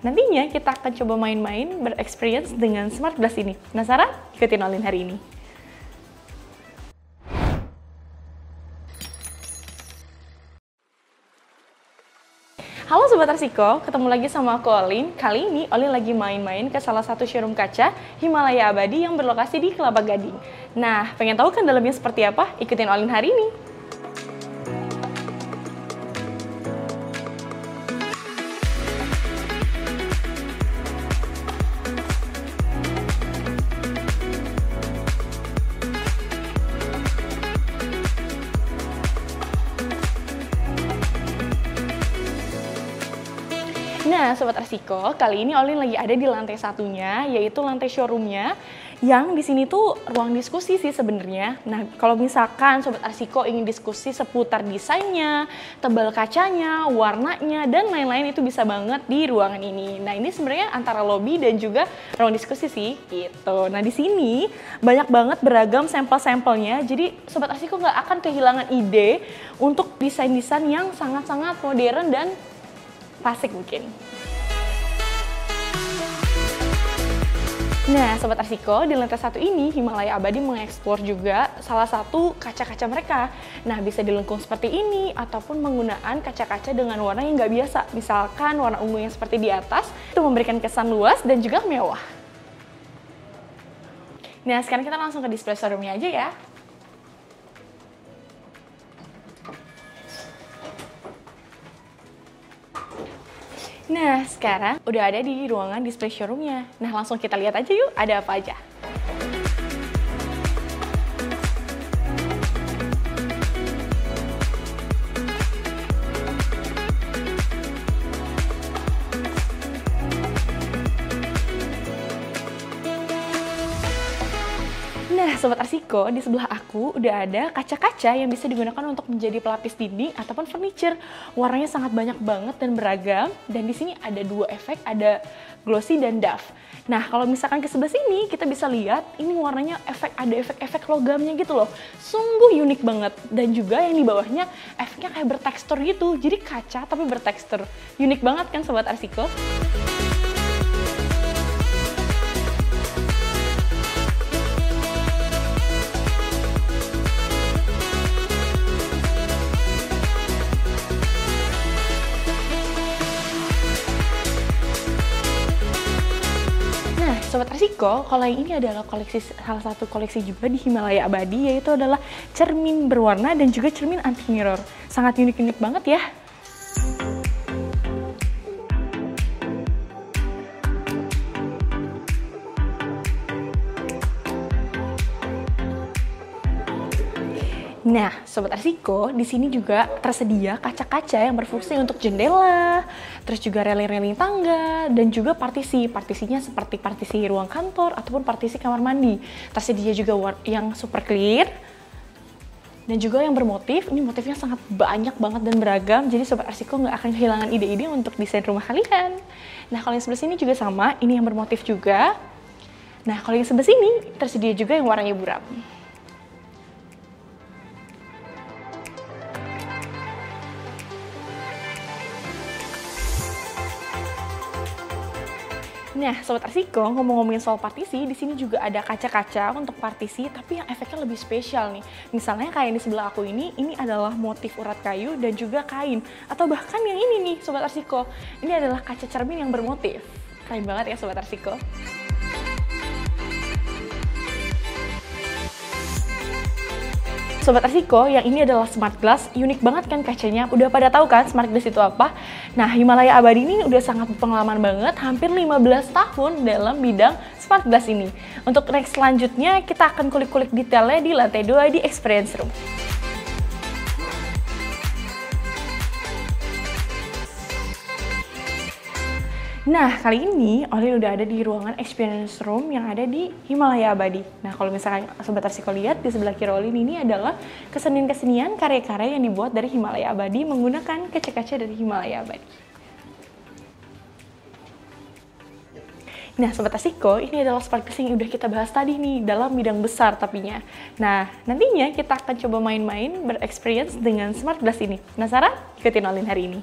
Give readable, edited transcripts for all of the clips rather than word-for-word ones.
Nantinya kita akan coba main-main berexperience dengan Smart Glass ini. Penasaran? Ikutin Olin hari ini. Halo Sobat Arsiko, ketemu lagi sama aku Olin. Kali ini Olin lagi main-main ke salah satu showroom kaca Himalaya Abadi yang berlokasi di Kelapa Gading. Nah, pengen tahu kan dalamnya seperti apa? Ikutin Olin hari ini. Nah, Sobat Arsiko, kali ini Olin lagi ada di lantai satunya, yaitu lantai showroomnya, yang di sini tuh ruang diskusi sih sebenarnya. Nah, kalau misalkan Sobat Arsiko ingin diskusi seputar desainnya, tebal kacanya, warnanya, dan lain-lain itu bisa banget di ruangan ini. Nah, ini sebenarnya antara lobby dan juga ruang diskusi sih, gitu. Nah, di sini banyak banget beragam sampel-sampelnya, jadi Sobat Arsiko nggak akan kehilangan ide untuk desain-desain yang sangat-sangat modern dan klasik mungkin. Nah, Sobat Arsiko, di lantai satu ini Himalaya Abadi mengeksplor juga salah satu kaca-kaca mereka. Nah, bisa dilengkung seperti ini ataupun menggunakan kaca-kaca dengan warna yang nggak biasa. Misalkan warna ungu yang seperti di atas, itu memberikan kesan luas dan juga mewah. Nah, sekarang kita langsung ke display showroomnya aja ya. Nah, sekarang udah ada di ruangan display showroomnya. Nah, langsung kita lihat aja yuk, ada apa aja. Nah, Sobat Arsiko, di sebelah aku udah ada kaca-kaca yang bisa digunakan untuk menjadi pelapis dinding ataupun furniture. Warnanya sangat banyak banget dan beragam. Dan di sini ada dua efek, ada glossy dan doff. Nah, kalau misalkan ke sebelah sini, kita bisa lihat ini warnanya ada efek-efek logamnya gitu loh. Sungguh unik banget. Dan juga yang di bawahnya efeknya kayak bertekstur gitu. Jadi kaca tapi bertekstur. Unik banget kan Sobat Arsiko? Sobat Arsiko, kalau yang ini adalah salah satu koleksi juga di Himalaya Abadi, yaitu adalah cermin berwarna dan juga cermin anti mirror. Sangat unik-unik banget ya. Nah, Sobat Arsiko, di sini juga tersedia kaca-kaca yang berfungsi untuk jendela, terus juga railing-railing tangga, dan juga partisi. Partisinya seperti partisi ruang kantor ataupun partisi kamar mandi. Tersedia juga yang super clear, dan juga yang bermotif. Ini motifnya sangat banyak banget dan beragam, jadi Sobat Arsiko nggak akan kehilangan ide-ide untuk desain rumah kalian. Nah, kalau yang sebelah sini juga sama, ini yang bermotif juga. Nah, kalau yang sebelah sini tersedia juga yang warnanya buram. Nah, Sobat Arsiko, ngomong-ngomongin soal partisi, di sini juga ada kaca-kaca untuk partisi, tapi yang efeknya lebih spesial nih. Misalnya kayak di sebelah aku ini adalah motif urat kayu dan juga kain. Atau bahkan yang ini nih, Sobat Arsiko, ini adalah kaca cermin yang bermotif. Keren banget ya, Sobat Arsiko. Sobat Arsiko, yang ini adalah Smart Glass, unik banget kan kacanya. Udah pada tahu kan Smart Glass itu apa? Nah, Himalaya Abadi ini udah sangat berpengalaman banget, hampir 15 tahun dalam bidang Smart Glass ini. Untuk next selanjutnya, kita akan kulik-kulik detailnya di lantai 2 di Experience Room. Nah, kali ini Olin udah ada di ruangan experience room yang ada di Himalaya Abadi. Nah, kalau misalkan Sobat Arsiko lihat, di sebelah kiri Olin ini adalah kesenian-kesenian karya-karya yang dibuat dari Himalaya Abadi menggunakan kaca-kaca dari Himalaya Abadi. Nah, Sobat Arsiko, ini adalah Smart Glass yang udah kita bahas tadi nih, dalam bidang besar tapinya. Nah, nantinya kita akan coba main-main berexperience dengan Smart Glass ini. Penasaran? Ikutin Olin hari ini.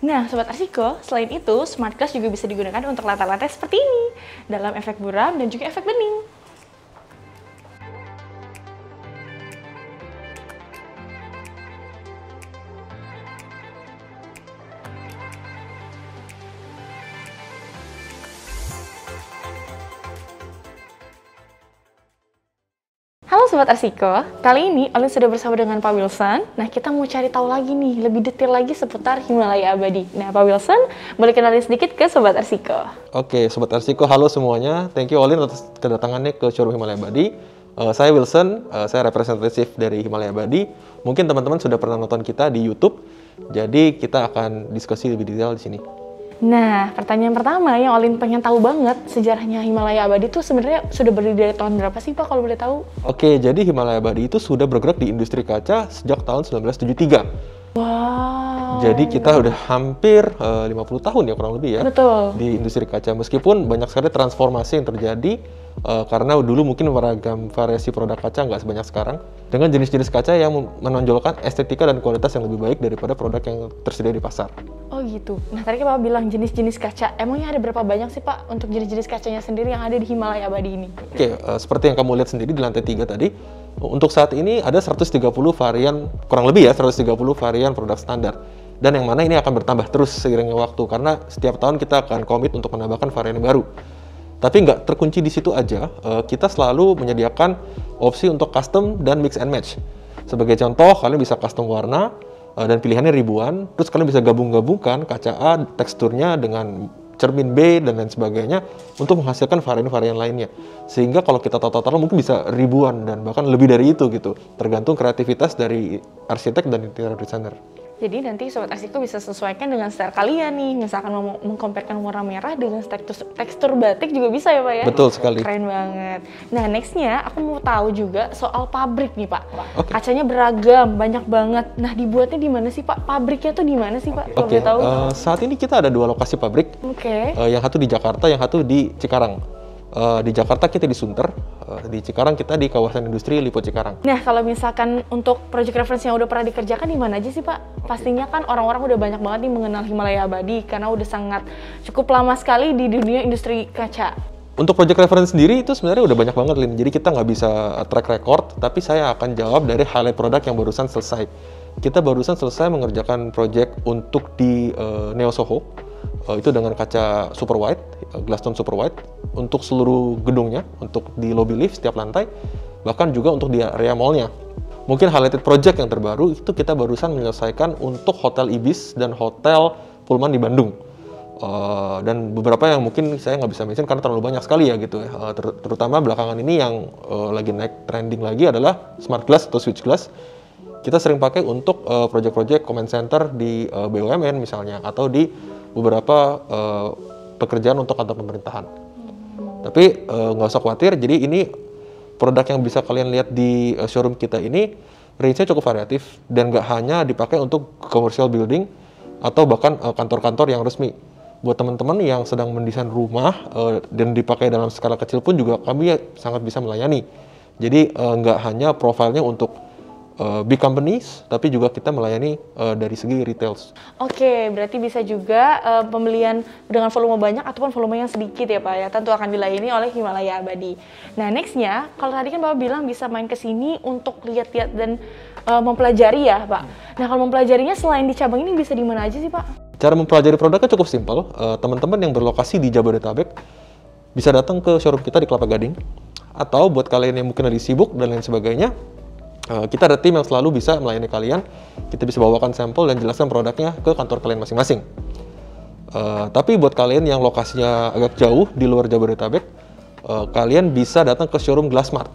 Nah, Sobat Arsiko, selain itu, Smart Glass juga bisa digunakan untuk lantai-lantai seperti ini, dalam efek buram dan juga efek bening. Halo Sobat Arsiko, kali ini Olin sudah bersama dengan Pak Wilson. Nah, kita mau cari tahu lagi nih, lebih detail lagi seputar Himalaya Abadi. Nah, Pak Wilson, boleh kenalin sedikit ke Sobat Arsiko? Oke, Sobat Arsiko, halo semuanya. Thank you Olin atas kedatangannya ke showroom Himalaya Abadi. Saya Wilson, saya representatif dari Himalaya Abadi. Mungkin teman-teman sudah pernah nonton kita di YouTube, jadi kita akan diskusi lebih detail di sini. Nah, pertanyaan pertama yang Olin pengen tahu banget, sejarahnya Himalaya Abadi itu sebenarnya sudah berdiri dari tahun berapa sih Pak, kalau boleh tahu? Oke, jadi Himalaya Abadi itu sudah bergerak di industri kaca sejak tahun 1973. Wow. Jadi kita udah hampir 50 tahun ya kurang lebih ya. Betul. Di industri kaca. Meskipun banyak sekali transformasi yang terjadi karena dulu mungkin beragam variasi produk kaca nggak sebanyak sekarang. Dengan jenis-jenis kaca yang menonjolkan estetika dan kualitas yang lebih baik daripada produk yang tersedia di pasar. Oh gitu. Nah tadi Pak bilang jenis-jenis kaca. Emangnya ada berapa banyak sih Pak untuk jenis-jenis kacanya sendiri yang ada di Himalaya Abadi ini? Oke, seperti yang kamu lihat sendiri di lantai 3 tadi. Untuk saat ini ada 130 varian, kurang lebih ya 130 varian produk standar. Dan yang mana ini akan bertambah terus seiringnya waktu karena setiap tahun kita akan komit untuk menambahkan varian baru. Tapi nggak terkunci di situ aja, kita selalu menyediakan opsi untuk custom dan mix and match. Sebagai contoh, kalian bisa custom warna dan pilihannya ribuan, terus kalian bisa gabung-gabungkan kaca A teksturnya dengan cermin B dan lain sebagainya untuk menghasilkan varian-varian lainnya. Sehingga kalau kita total mungkin bisa ribuan dan bahkan lebih dari itu gitu, tergantung kreativitas dari arsitek dan interior designer. Jadi nanti Sobat Arsiko bisa sesuaikan dengan style kalian nih. Misalkan mau mengkomparkan warna merah dengan tekstur batik juga bisa ya Pak ya? Betul sekali. Keren banget. Nah nextnya aku mau tahu juga soal pabrik nih Pak. Okay. Kacanya beragam, banyak banget. Nah dibuatnya di mana sih Pak? Pabriknya tuh di mana sih Pak? Oke, saat ini kita ada 2 lokasi pabrik. Oke. Yang satu di Jakarta, yang satu di Cikarang. Di Jakarta kita di Sunter, di Cikarang kita di kawasan industri Lipo Cikarang. Nah kalau misalkan untuk project reference yang udah pernah dikerjakan di mana aja sih Pak? Pastinya kan orang-orang udah banyak banget nih mengenal Himalaya Abadi karena udah sangat cukup lama sekali di dunia industri kaca. Untuk project reference sendiri itu sebenarnya udah banyak banget, Lin. Jadi kita nggak bisa track record, tapi saya akan jawab dari highlight produk yang barusan selesai. Kita barusan selesai mengerjakan project untuk di Neo Soho, itu dengan kaca super white, glass tone super white, untuk seluruh gedungnya, untuk di lobby lift setiap lantai, bahkan juga untuk di area mall-nya. Mungkin highlighted project yang terbaru itu kita barusan menyelesaikan untuk Hotel Ibis dan Hotel Pullman di Bandung. Dan beberapa yang mungkin saya nggak bisa mention karena terlalu banyak sekali ya gitu ya. Terutama belakangan ini yang lagi naik trending lagi adalah smart glass atau switch glass. Kita sering pakai untuk project-project comment center di BUMN misalnya, atau di beberapa pekerjaan untuk kantor pemerintahan. Tapi nggak usah khawatir, jadi ini produk yang bisa kalian lihat di showroom kita ini range-nya cukup variatif dan nggak hanya dipakai untuk commercial building atau bahkan kantor-kantor yang resmi. Buat teman-teman yang sedang mendesain rumah dan dipakai dalam skala kecil pun juga kami sangat bisa melayani. Jadi nggak hanya profilnya untuk big companies, tapi juga kita melayani dari segi retail. Oke, berarti bisa juga pembelian dengan volume banyak ataupun volume yang sedikit ya Pak ya, tentu akan dilayani oleh Himalaya Abadi. Nah nextnya, kalau tadi kan Bapak bilang bisa main ke sini untuk lihat-lihat dan mempelajari ya Pak. Nah kalau mempelajarinya selain di cabang ini bisa di mana aja sih Pak? Cara mempelajari produknya cukup simpel. Teman-teman yang berlokasi di Jabodetabek bisa datang ke showroom kita di Kelapa Gading, atau buat kalian yang mungkin lagi sibuk dan lain sebagainya, kita ada tim yang selalu bisa melayani kalian. Kita bisa bawakan sampel dan jelaskan produknya ke kantor kalian masing-masing. Tapi buat kalian yang lokasinya agak jauh di luar Jabodetabek, kalian bisa datang ke showroom Glassmart.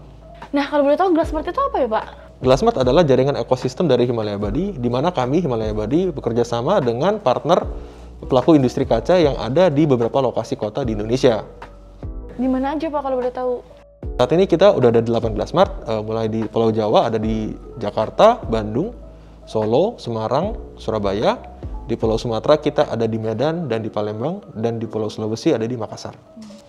Nah kalau boleh tahu Glassmart itu apa ya Pak? Glassmart adalah jaringan ekosistem dari Himalaya Abadi, di mana kami Himalaya Abadi bekerja sama dengan partner pelaku industri kaca yang ada di beberapa lokasi kota di Indonesia. Di mana aja Pak kalau boleh tahu? Saat ini kita udah ada 8 Glassmart, mulai di Pulau Jawa, ada di Jakarta, Bandung, Solo, Semarang, Surabaya. Di Pulau Sumatera kita ada di Medan dan di Palembang, dan di Pulau Sulawesi ada di Makassar.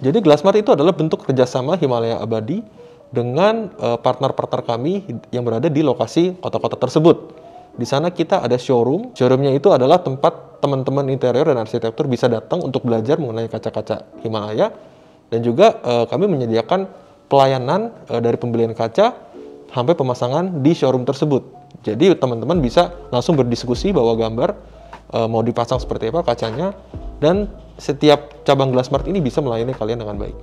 Jadi Glassmart itu adalah bentuk kerjasama Himalaya Abadi dengan partner-partner kami yang berada di lokasi kota-kota tersebut. Di sana kita ada showroom. Showroomnya itu adalah tempat teman-teman interior dan arsitektur bisa datang untuk belajar mengenai kaca-kaca Himalaya. Dan juga kami menyediakan pelayanan dari pembelian kaca sampai pemasangan di showroom tersebut. Jadi teman-teman bisa langsung berdiskusi bawa gambar mau dipasang seperti apa kacanya, dan setiap cabang Glassmart ini bisa melayani kalian dengan baik.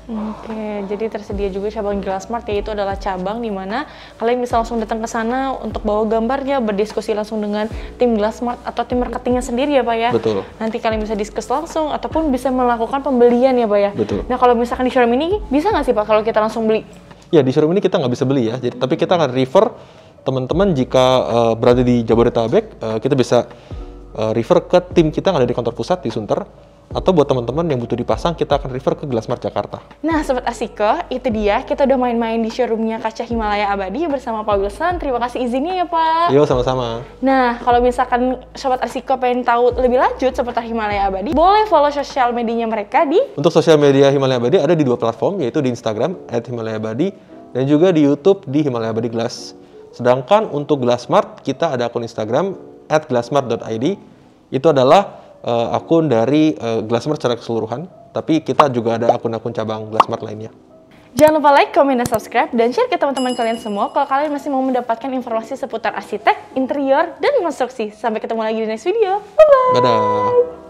Oke, jadi tersedia juga cabang Glassmart, yaitu adalah cabang di mana kalian bisa langsung datang ke sana untuk bawa gambarnya, berdiskusi langsung dengan tim Glassmart atau tim marketingnya sendiri ya Pak ya? Betul. Nanti kalian bisa diskus langsung ataupun bisa melakukan pembelian ya Pak ya? Betul. Nah kalau misalkan di showroom ini bisa nggak sih Pak kalau kita langsung beli? Ya, di showroom ini kita nggak bisa beli ya, tapi kita akan refer teman-teman jika berada di Jabodetabek, kita bisa refer ke tim kita yang ada di kantor pusat di Sunter. Atau buat teman-teman yang butuh dipasang, kita akan refer ke Glassmart Jakarta. Nah, Sobat Arsiko, itu dia. Kita udah main-main di showroomnya Kaca Himalaya Abadi bersama Pak Wilson. Terima kasih izinnya ya, Pak. Yo, sama-sama. Nah, kalau misalkan Sobat Arsiko pengen tahu lebih lanjut seputar Himalaya Abadi, boleh follow sosial medianya mereka di... Untuk sosial media Himalaya Abadi ada di 2 platform, yaitu di Instagram @himalayabadi dan juga di YouTube di Himalaya Abadi Glass. Sedangkan untuk Glassmart, kita ada akun Instagram @glassmart.id. Itu adalah akun dari Glassmart secara keseluruhan, tapi kita juga ada akun-akun cabang Glassmart lainnya. Jangan lupa like, comment, dan subscribe, dan share ke teman-teman kalian semua kalau kalian masih mau mendapatkan informasi seputar arsitek, interior, dan konstruksi. Sampai ketemu lagi di next video. Bye-bye! Dadah!